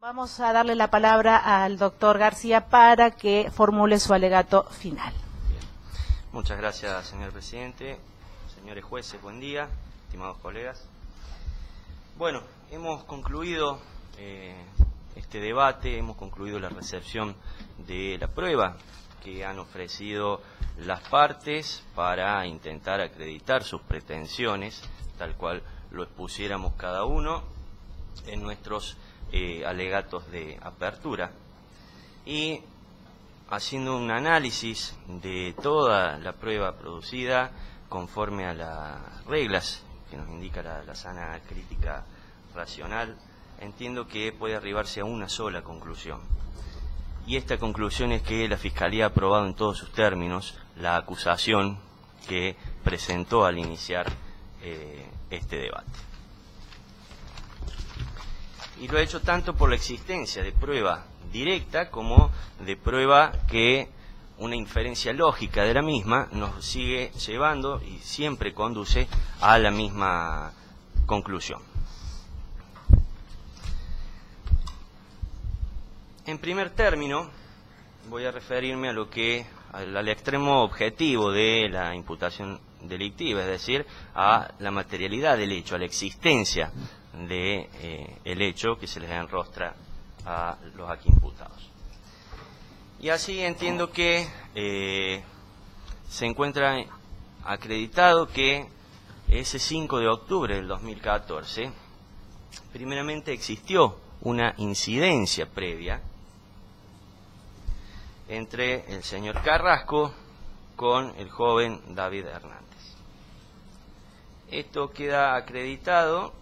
Vamos a darle la palabra al doctor García para que formule su alegato final. Bien. Muchas gracias, señor presidente. Señores jueces, buen día. Estimados colegas. Bueno, hemos concluido este debate, hemos concluido la recepción de la prueba que han ofrecido las partes para intentar acreditar sus pretensiones, tal cual lo expusiéramos cada uno en nuestros alegatos de apertura, y haciendo un análisis de toda la prueba producida conforme a las reglas que nos indica la sana crítica racional, entiendo que puede arribarse a una sola conclusión, y esta conclusión es que la Fiscalía ha aprobado en todos sus términos la acusación que presentó al iniciar este debate. Y lo ha hecho tanto por la existencia de prueba directa como de prueba que una inferencia lógica de la misma nos sigue llevando y siempre conduce a la misma conclusión. En primer término, voy a referirme a lo que al extremo objetivo de la imputación delictiva, es decir, a la materialidad del hecho, a la existencia de el hecho que se les enrostra a los aquí imputados. Y así entiendo que se encuentra acreditado que ese 5 de octubre del 2014 primeramente existió una incidencia previa entre el señor Carrasco con el joven David Hernández. Esto queda acreditado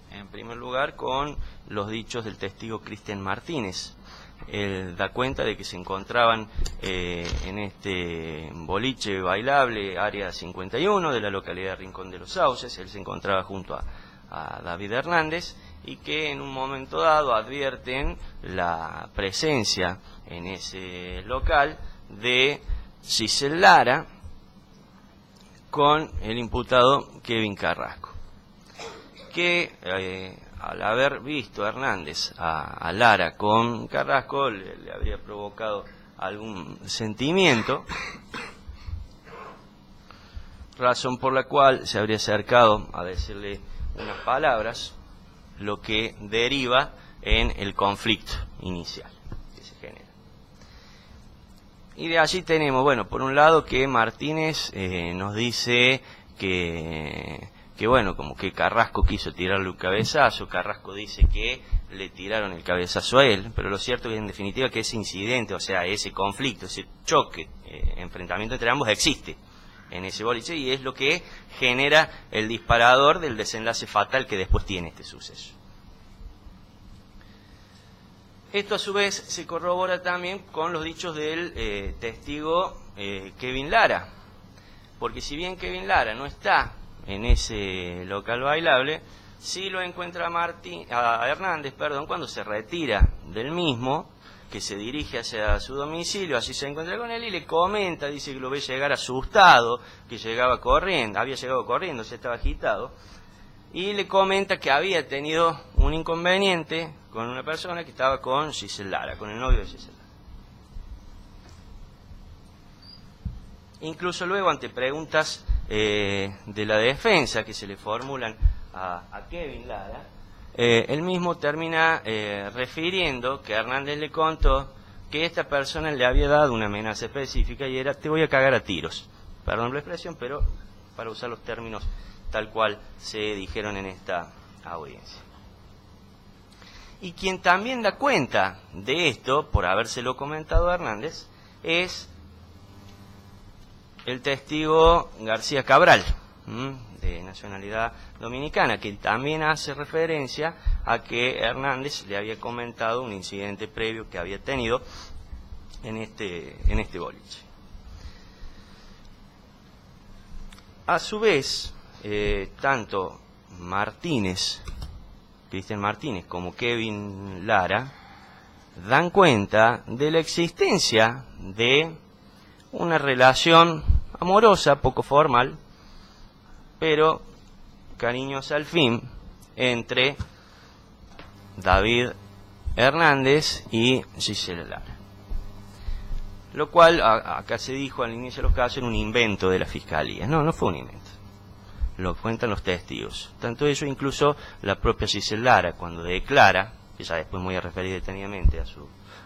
en primer lugar con los dichos del testigo Cristian Martínez. Él da cuenta de que se encontraban en este boliche bailable área 51 de la localidad de Rincón de los Sauces. Él se encontraba junto a David Hernández y que en un momento dado advierten la presencia en ese local de Giselle Lara con el imputado Kevin Carrasco, que al haber visto a Hernández a Lara con Carrasco le habría provocado algún sentimiento, razón por la cual se habría acercado a decirle unas palabras, lo que deriva en el conflicto inicial que se genera. Y de allí tenemos, bueno, por un lado que Martínez nos dice que bueno, como que Carrasco quiso tirarle un cabezazo. Carrasco dice que le tiraron el cabezazo a él, pero lo cierto es en definitiva que ese incidente, o sea, ese conflicto, ese choque, enfrentamiento entre ambos existe en ese boliche y es lo que genera el disparador del desenlace fatal que después tiene este suceso. Esto a su vez se corrobora también con los dichos del testigo Kevin Lara, porque si bien Kevin Lara no está en ese local bailable, sí lo encuentra a Hernández, cuando se retira del mismo, que se dirige hacia su domicilio, así se encuentra con él y le comenta, dice que lo ve llegar asustado, que había llegado corriendo, se estaba agitado, y le comenta que había tenido un inconveniente con una persona que estaba con Giselle Lara, con el novio de Giselle Lara. Incluso luego, ante preguntas de la defensa que se le formulan a Kevin Lara, él mismo termina refiriendo que Hernández le contó que esta persona le había dado una amenaza específica y era: te voy a cagar a tiros. Perdón la expresión, pero para usar los términos tal cual se dijeron en esta audiencia. Y quien también da cuenta de esto, por habérselo comentado a Hernández, es el testigo García Cabral, de nacionalidad dominicana, que también hace referencia a que Hernández le había comentado un incidente previo que había tenido en este boliche. A su vez, tanto Cristian Martínez como Kevin Lara dan cuenta de la existencia de una relación amorosa, poco formal, pero cariñosa al fin, entre David Hernández y Gisela Lara. Lo cual, acá se dijo al inicio de los casos, era un invento de la Fiscalía. No, no fue un invento. Lo cuentan los testigos. Tanto ello, incluso la propia Gisela Lara, cuando declara, que ya después me voy a referir detenidamente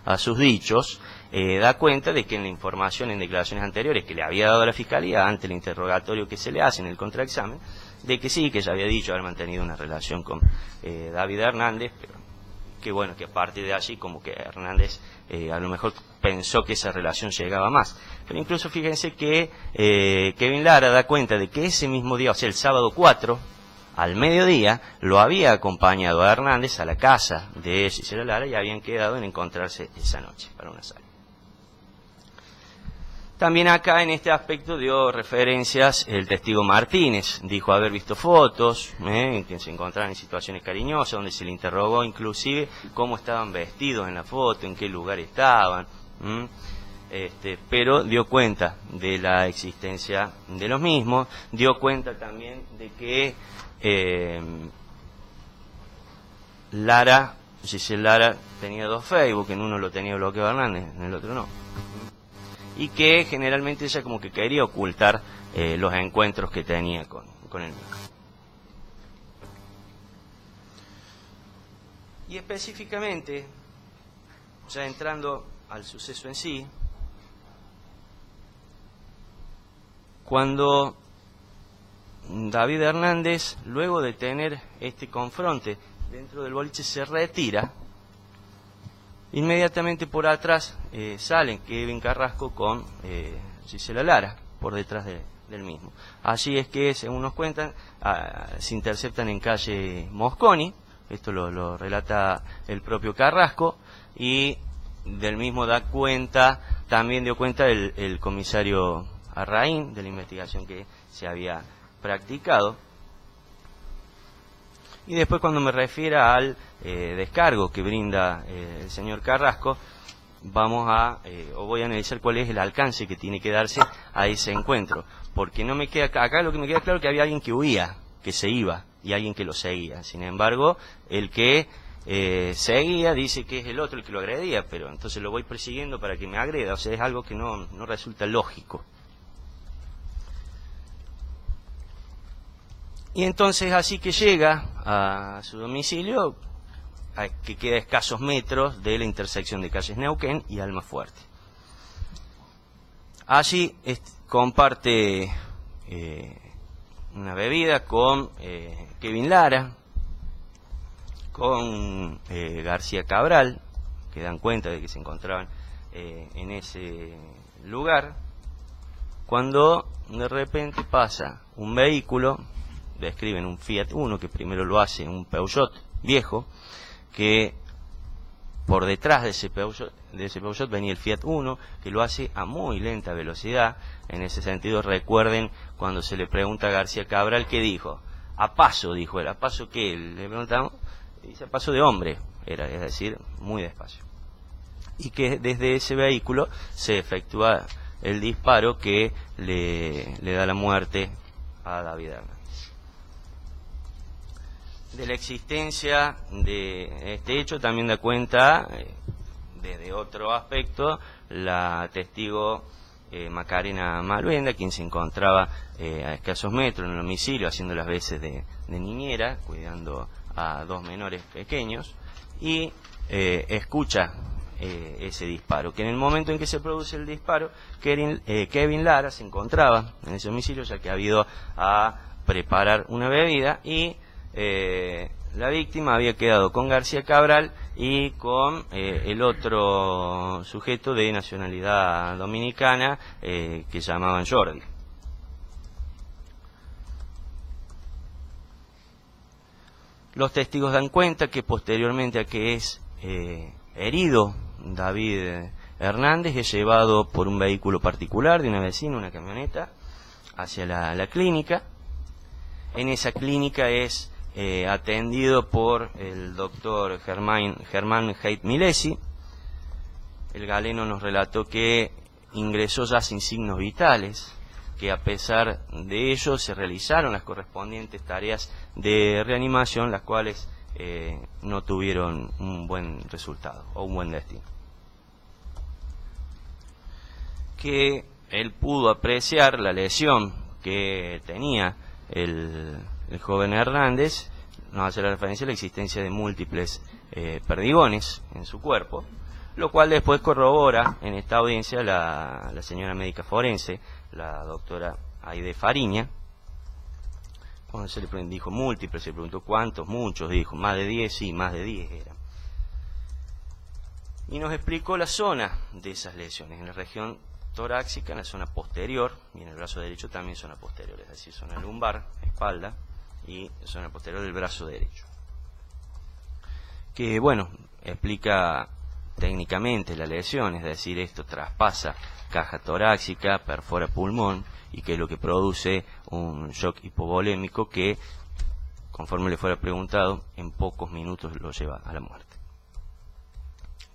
a sus dichos, da cuenta de que en la información, en declaraciones anteriores que le había dado la Fiscalía, ante el interrogatorio que se le hace en el contraexamen, de que sí, que ella había dicho haber mantenido una relación con David Hernández, pero que bueno, que a partir de allí como que Hernández a lo mejor pensó que esa relación llegaba más. Pero incluso fíjense que Kevin Lara da cuenta de que ese mismo día, o sea el sábado 4, al mediodía, lo había acompañado a Hernández a la casa de Gisela Lara y habían quedado en encontrarse esa noche para una salida. También acá en este aspecto dio referencias el testigo Martínez, dijo haber visto fotos, que se encontraban en situaciones cariñosas, donde se le interrogó inclusive cómo estaban vestidos en la foto, en qué lugar estaban, pero dio cuenta de la existencia de los mismos, dio cuenta también de que Gisela Lara tenía 2 Facebook, en uno lo tenía bloqueado Hernández, en el otro no. Y que generalmente ella como que quería ocultar los encuentros que tenía con el mismo. Y específicamente, ya entrando al suceso en sí, cuando David Hernández, luego de tener este confronte dentro del boliche, se retira, inmediatamente por atrás salen Kevin Carrasco con Gisela Lara, por detrás del mismo. Allí es que, según nos cuentan, se interceptan en calle Mosconi, esto lo relata el propio Carrasco, y del mismo también dio cuenta el comisario Arraín, de la investigación que se había practicado. Y después, cuando me refiera al descargo que brinda el señor Carrasco, voy a analizar cuál es el alcance que tiene que darse a ese encuentro, porque no me queda acá, lo que me queda claro es que había alguien que huía, que se iba, y alguien que lo seguía. Sin embargo, el que seguía dice que es el otro el que lo agredía, pero entonces lo voy persiguiendo para que me agreda, o sea, es algo que no resulta lógico. Y entonces así que llega a su domicilio, que queda a escasos metros de la intersección de calles Neuquén y Almafuerte. Allí comparte una bebida con Kevin Lara, con García Cabral, que dan cuenta de que se encontraban en ese lugar, cuando de repente pasa un vehículo. Describen un Fiat Uno, que primero lo hace un Peugeot viejo, que por detrás de ese Peugeot venía el Fiat Uno, que lo hace a muy lenta velocidad. En ese sentido, recuerden cuando se le pregunta a García Cabral, ¿qué dijo? A paso, dijo él. ¿A paso qué? Le preguntamos, dice a paso de hombre, es decir, muy despacio. Y que desde ese vehículo se efectúa el disparo que le da la muerte a David Hernández. De la existencia de este hecho también da cuenta, desde otro aspecto, la testigo Macarena Malvenda, quien se encontraba a escasos metros en el domicilio haciendo las veces de niñera, cuidando a 2 menores pequeños, y escucha ese disparo, que en el momento en que se produce el disparo, Kevin Lara se encontraba en ese domicilio, ya que ha ido a preparar una bebida, y la víctima había quedado con García Cabral y con el otro sujeto de nacionalidad dominicana que llamaban Jordi. Los testigos dan cuenta que posteriormente a que es herido David Hernández, es llevado por un vehículo particular de una vecina, una camioneta, hacia la clínica. En esa clínica es atendido por el doctor Germán Heit Milesi. El galeno nos relató que ingresó ya sin signos vitales, que a pesar de ello se realizaron las correspondientes tareas de reanimación, las cuales no tuvieron un buen resultado o un buen destino. Que él pudo apreciar la lesión que tenía el joven Hernández, nos hace la referencia a la existencia de múltiples perdigones en su cuerpo, lo cual después corrobora en esta audiencia la señora médica forense, la doctora Aide Fariña. Cuando se le dijo múltiples, se preguntó cuántos, muchos, dijo más de 10, sí, más de 10 eran. Y nos explicó la zona de esas lesiones, en la región torácica, en la zona posterior, y en el brazo derecho también zona posterior, es decir, zona lumbar, espalda, y zona posterior del brazo derecho. Que bueno, explica técnicamente la lesión, es decir, esto traspasa caja torácica, perfora pulmón, y que es lo que produce un shock hipovolémico que, conforme le fuera preguntado, en pocos minutos lo lleva a la muerte.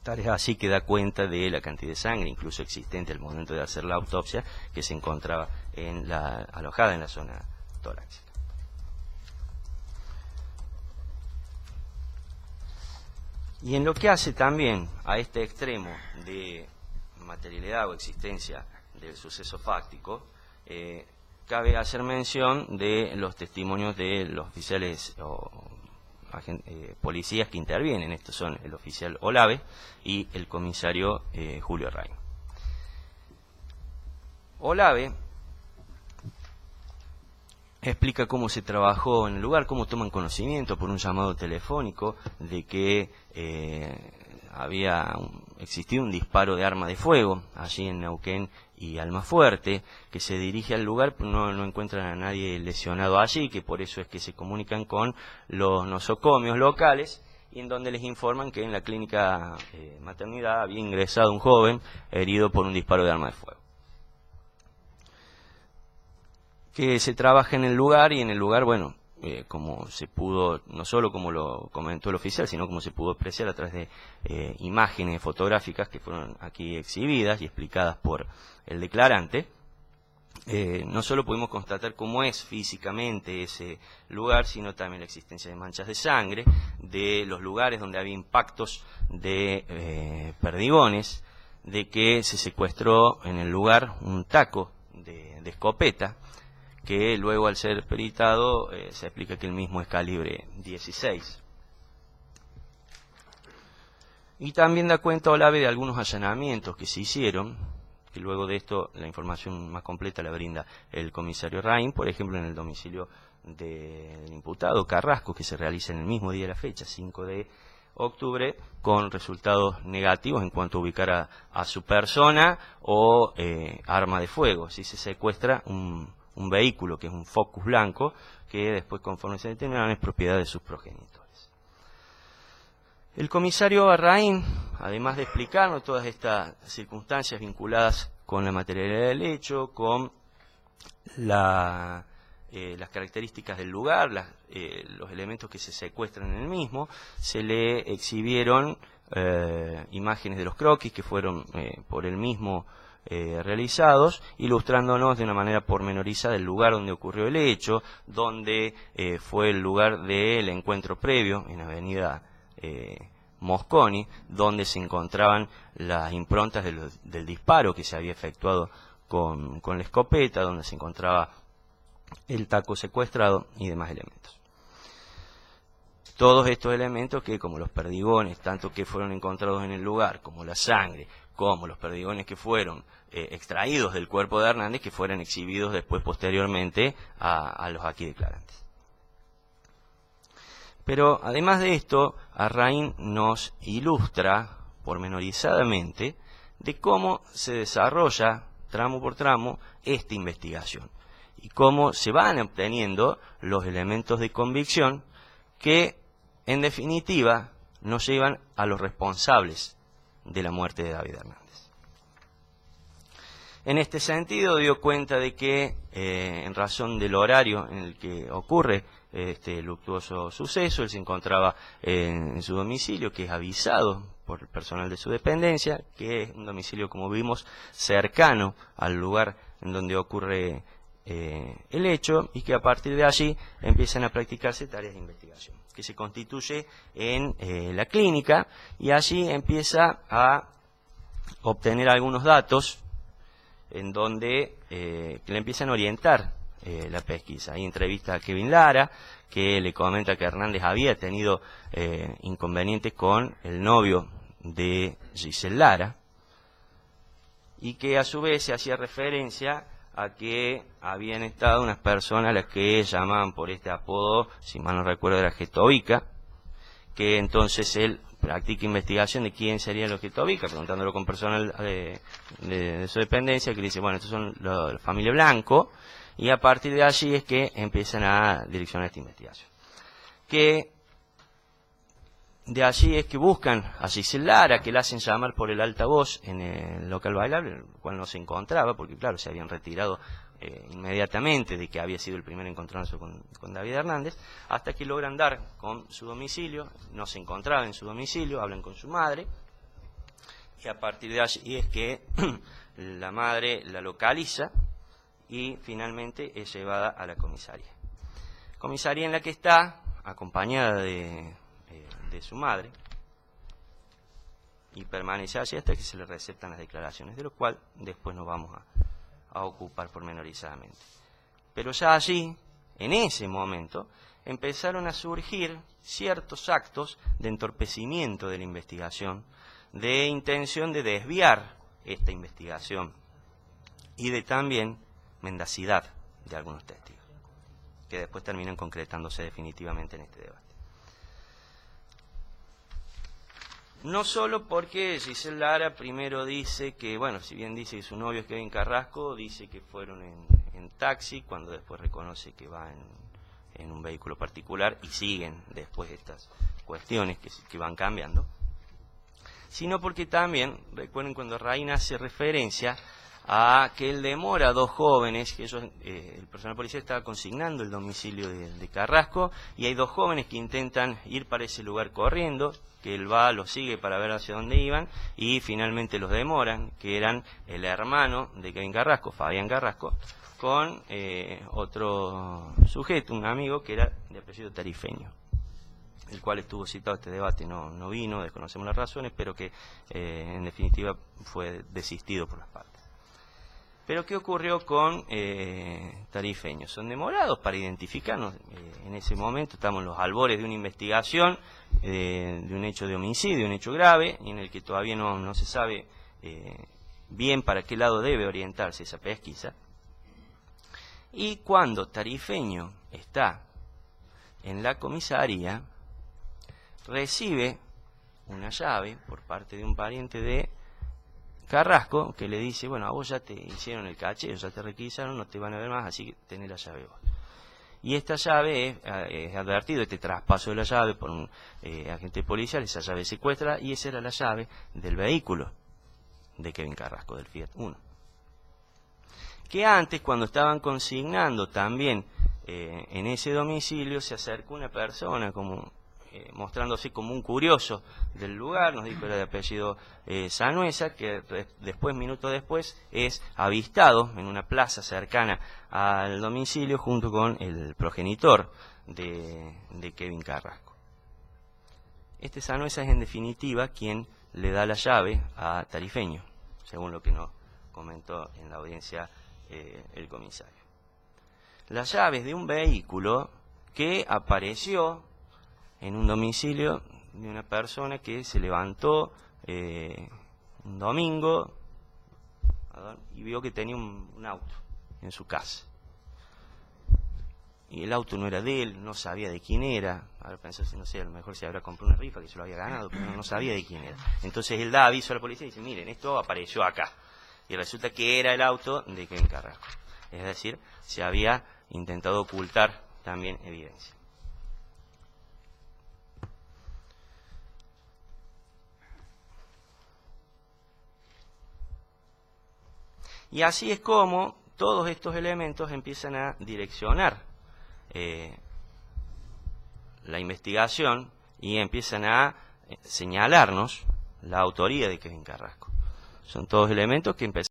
Tal es así que da cuenta de la cantidad de sangre, incluso existente al momento de hacer la autopsia, que se encontraba alojada en la zona torácica. Y en lo que hace también a este extremo de materialidad o existencia del suceso fáctico, cabe hacer mención de los testimonios de los oficiales o policías que intervienen. Estos son el oficial Olave y el comisario Julio Rain. Olave explica cómo se trabajó en el lugar, cómo toman conocimiento por un llamado telefónico de que había existido un disparo de arma de fuego allí en Neuquén y Almafuerte, que se dirige al lugar, pero no encuentran a nadie lesionado allí, que por eso es que se comunican con los nosocomios locales, y en donde les informan que en la clínica maternidad había ingresado un joven herido por un disparo de arma de fuego. Que se trabaja en el lugar, y en el lugar, bueno, como se pudo, no solo como lo comentó el oficial, sino como se pudo apreciar a través de imágenes fotográficas que fueron aquí exhibidas y explicadas por el declarante, no solo pudimos constatar cómo es físicamente ese lugar, sino también la existencia de manchas de sangre, de los lugares donde había impactos de perdigones, de que se secuestró en el lugar un taco de escopeta, que luego al ser peritado se explica que el mismo es calibre 16. Y también da cuenta Olave de algunos allanamientos que se hicieron, que luego de esto la información más completa la brinda el comisario Rain, por ejemplo en el domicilio del imputado Carrasco, que se realiza en el mismo día de la fecha, 5 de octubre, con resultados negativos en cuanto a ubicar a su persona o arma de fuego. Si se secuestra un vehículo que es un Focus blanco, que después, conforme se determinaron, es propiedad de sus progenitores. El comisario Arraín, además de explicarnos todas estas circunstancias vinculadas con la materialidad del hecho, con las características del lugar, los elementos que se secuestran en el mismo, se le exhibieron imágenes de los croquis que fueron por él mismo realizados, ilustrándonos de una manera pormenorizada el lugar donde ocurrió el hecho, donde fue el lugar del encuentro previo en avenida Mosconi, donde se encontraban las improntas del disparo que se había efectuado con la escopeta, donde se encontraba el taco secuestrado y demás elementos. Todos estos elementos que, como los perdigones, tanto que fueron encontrados en el lugar, como la sangre, como los perdigones que fueron extraídos del cuerpo de Hernández, que fueran exhibidos después posteriormente a los aquí declarantes. Pero además de esto, Arraín nos ilustra pormenorizadamente de cómo se desarrolla tramo por tramo esta investigación y cómo se van obteniendo los elementos de convicción que en definitiva nos llevan a los responsables de la muerte de David Hernández. En este sentido dio cuenta de que en razón del horario en el que ocurre este luctuoso suceso, él se encontraba en su domicilio, que es avisado por el personal de su dependencia, que es un domicilio, como vimos, cercano al lugar en donde ocurre el hecho, y que a partir de allí empiezan a practicarse tareas de investigación. que se constituye en la clínica, y allí empieza a obtener algunos datos en donde le empiezan a orientar la pesquisa. Ahí entrevista a Kevin Lara, que le comenta que Hernández había tenido inconvenientes con el novio de Giselle Lara, y que a su vez se hacía referencia a que habían estado unas personas a las que llamaban por este apodo, si mal no recuerdo era Getovica, que entonces él practica investigación de quién serían los Getovica, preguntándolo con personal de su dependencia, que le dice, bueno, estos son la familia Blanco, y a partir de allí es que empiezan a direccionar esta investigación. Que de allí es que buscan a Giselle Lara, que la hacen llamar por el altavoz en el local bailable, el cual no se encontraba, porque claro, se habían retirado inmediatamente de que había sido el primer encontronazo con David Hernández, hasta que logran dar con su domicilio. No se encontraba en su domicilio, hablan con su madre, y a partir de allí es que la madre la localiza y finalmente es llevada a la comisaría. Comisaría en la que está acompañada de su madre, y permanece allí hasta que se le receptan las declaraciones, de lo cual después nos vamos a ocupar pormenorizadamente. Pero ya allí, en ese momento, empezaron a surgir ciertos actos de entorpecimiento de la investigación, de intención de desviar esta investigación y de también mendacidad de algunos testigos, que después terminan concretándose definitivamente en este debate. No solo porque Giselle Lara primero dice que, bueno, si bien dice que su novio es Kevin Carrasco, dice que fueron en taxi, cuando después reconoce que va en un vehículo particular, y siguen después estas cuestiones que van cambiando, sino porque también, recuerden cuando Reina hace referencia a que él demora a dos jóvenes, que ellos, el personal policial estaba consignando el domicilio de Carrasco, y hay dos jóvenes que intentan ir para ese lugar corriendo, que él va, los sigue para ver hacia dónde iban, y finalmente los demoran, que eran el hermano de Kevin Carrasco, Fabián Carrasco, con otro sujeto, un amigo que era de apellido Tarifeño, el cual estuvo citado a este debate, no vino, desconocemos las razones, pero que en definitiva fue desistido por las partes. Pero ¿qué ocurrió con Tarifeño? Son demorados para identificarnos. En ese momento estamos en los albores de una investigación, de un hecho de homicidio, un hecho grave, en el que todavía no se sabe bien para qué lado debe orientarse esa pesquisa. Y cuando Tarifeño está en la comisaría, recibe una llave por parte de un pariente de Carrasco, que le dice, bueno, a vos ya te hicieron el cacheo, ya te requisaron, no te van a ver más, así que tenés la llave vos. Y esta llave es advertido, este traspaso de la llave por un agente policial, esa llave secuestra, y esa era la llave del vehículo de Kevin Carrasco, del Fiat Uno. Que antes, cuando estaban consignando también en ese domicilio, se acercó una persona como mostrándose como un curioso del lugar, nos dijo era de apellido Sanuesa, que después, minutos después, es avistado en una plaza cercana al domicilio junto con el progenitor de Kevin Carrasco. Este Sanuesa es en definitiva quien le da la llave a Tarifeño, según lo que nos comentó en la audiencia el comisario. Las llaves de un vehículo que apareció en un domicilio de una persona que se levantó un domingo y vio que tenía un auto en su casa. Y el auto no era de él, no sabía de quién era. Ahora pensó, no sé, a lo mejor se habrá comprado una rifa que se lo había ganado, pero no sabía de quién era. Entonces él da aviso a la policía y dice, miren, esto apareció acá. Y resulta que era el auto de Kevin Carrasco. Es decir, se había intentado ocultar también evidencia. Y así es como todos estos elementos empiezan a direccionar la investigación y empiezan a señalarnos la autoría de Kevin Carrasco. Son todos elementos que empezaron